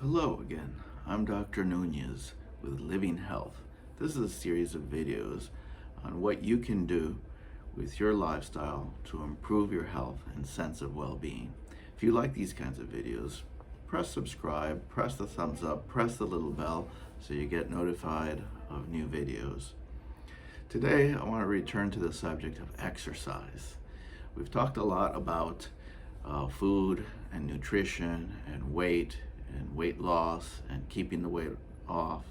Hello again, I'm Dr. Nunez with Living Health. This is a series of videos on what you can do with your lifestyle to improve your health and sense of well-being. If you like these kinds of videos, press subscribe, press the thumbs up, press the little bell so you get notified of new videos. Today I want to return to the subject of exercise. We've talked a lot about food and nutrition and weight loss and keeping the weight off.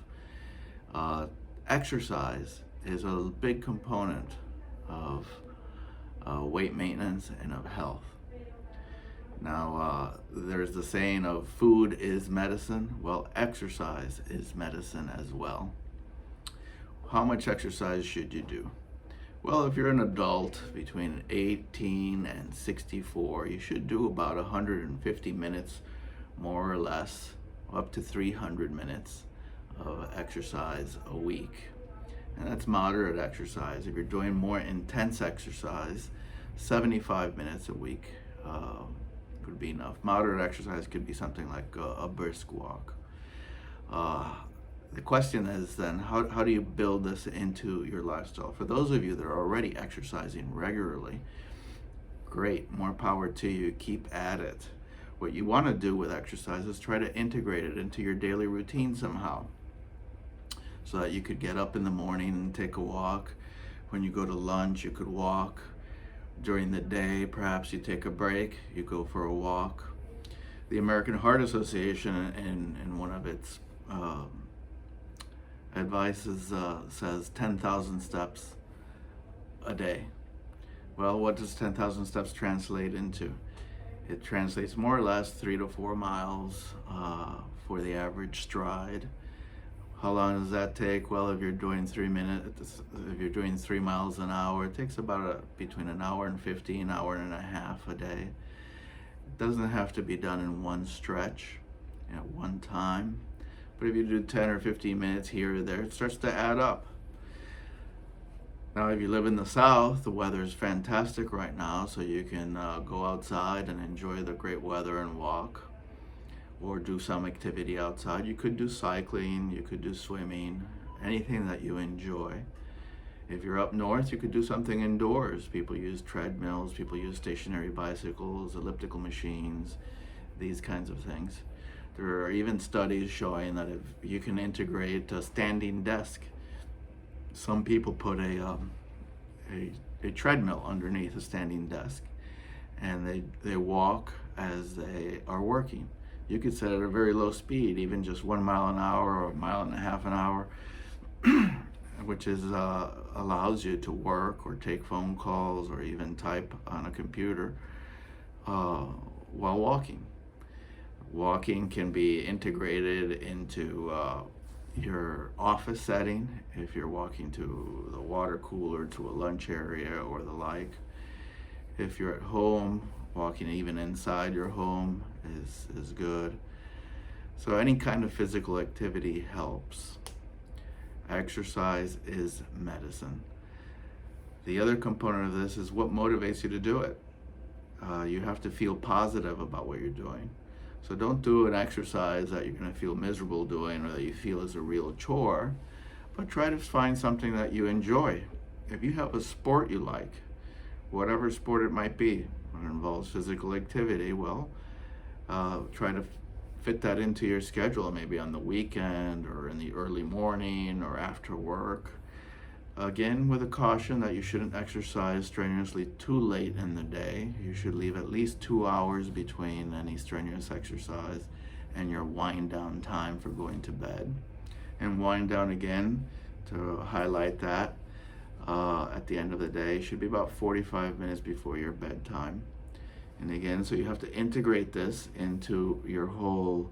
Exercise is a big component of weight maintenance and of health. Now, there's the saying of food is medicine. Well, exercise is medicine as well. How much exercise should you do? Well, if you're an adult between 18 and 64, you should do about 150 minutes, more or less, up to 300 minutes of exercise a week. And that's moderate exercise. If you're doing more intense exercise, 75 minutes a week would be enough. Moderate exercise could be something like a brisk walk. The question is then, how do you build this into your lifestyle? For those of you that are already exercising regularly, great, more power to you, keep at it. What you want to do with exercise is try to integrate it into your daily routine somehow, so that you could get up in the morning and take a walk. When you go to lunch, you could walk. During the day, perhaps you take a break, you go for a walk. The American Heart Association, in one of its advices, says 10,000 steps a day. Well, what does 10,000 steps translate into? It translates more or less 3 to 4 miles for the average stride. How long does that take? Well, if you're doing 3 miles an hour, it takes about between an hour and 15, hour and a half a day. It doesn't have to be done in one stretch at one time. But if you do 10 or 15 minutes here or there, it starts to add up. Now, if you live in the South, the weather is fantastic right now, so you can go outside and enjoy the great weather and walk, or do some activity outside. You could do cycling, you could do swimming, anything that you enjoy. If you're up north, you could do something indoors. People use treadmills, people use stationary bicycles, elliptical machines, these kinds of things. There are even studies showing that if you can integrate a standing desk, some people put a treadmill underneath a standing desk, and they walk as they are working. You could set it at a very low speed, even just 1 mile an hour or 1.5 miles an hour, which is allows you to work or take phone calls or even type on a computer while walking. Walking can be integrated into your office setting, if you're walking to the water cooler, to a lunch area or the like. If you're at home, walking even inside your home is good. So any kind of physical activity helps. Exercise is medicine. The other component of this is what motivates you to do it. You have to feel positive about what you're doing. So don't do an exercise that you're going to feel miserable doing or that you feel is a real chore, but try to find something that you enjoy. If you have a sport you like, whatever sport it might be, that involves physical activity, well, try to fit that into your schedule, maybe on the weekend or in the early morning or after work. Again, with a caution that you shouldn't exercise strenuously too late in the day. You should leave at least 2 hours between any strenuous exercise and your wind down time for going to bed. And wind down, again, to highlight that, at the end of the day should be about 45 minutes before your bedtime. And again, so you have to integrate this into your whole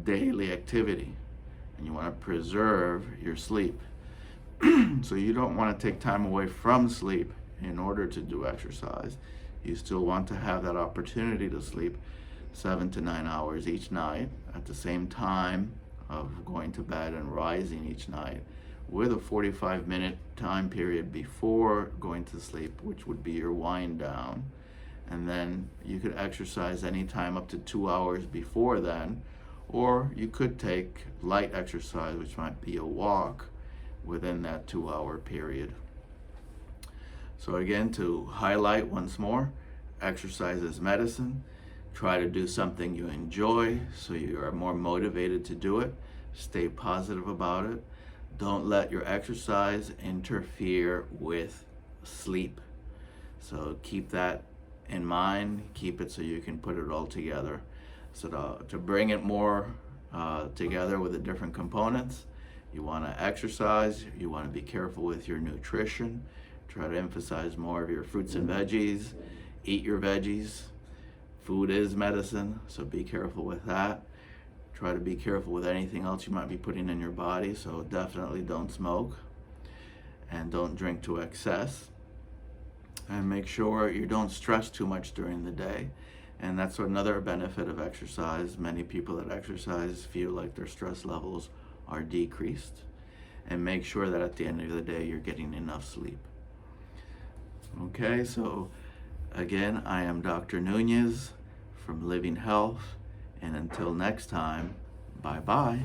daily activity, and you want to preserve your sleep. So you don't want to take time away from sleep in order to do exercise. You still want to have that opportunity to sleep 7 to 9 hours each night at the same time of going to bed and rising each night, with a 45-minute time period before going to sleep, which would be your wind down. And then you could exercise anytime up to 2 hours before then, Or you could take light exercise, which might be a walk, within that 2-hour period. So again, to highlight once more, exercise is medicine. Try to do something you enjoy so you are more motivated to do it. Stay positive about it. Don't let your exercise interfere with sleep. So keep that in mind. Keep it so you can put it all together. So to bring it more together with the different components, you want to exercise, you want to be careful with your nutrition, try to emphasize more of your fruits and veggies, eat your veggies. Food is medicine, so be careful with that. Try to be careful with anything else you might be putting in your body, so definitely don't smoke and don't drink to excess. And make sure you don't stress too much during the day. And that's another benefit of exercise. Many people that exercise feel like their stress levels are decreased. And make sure that at the end of the day, you're getting enough sleep. Okay, so again, I am Dr. Nunez from Living Health. And until next time, bye-bye.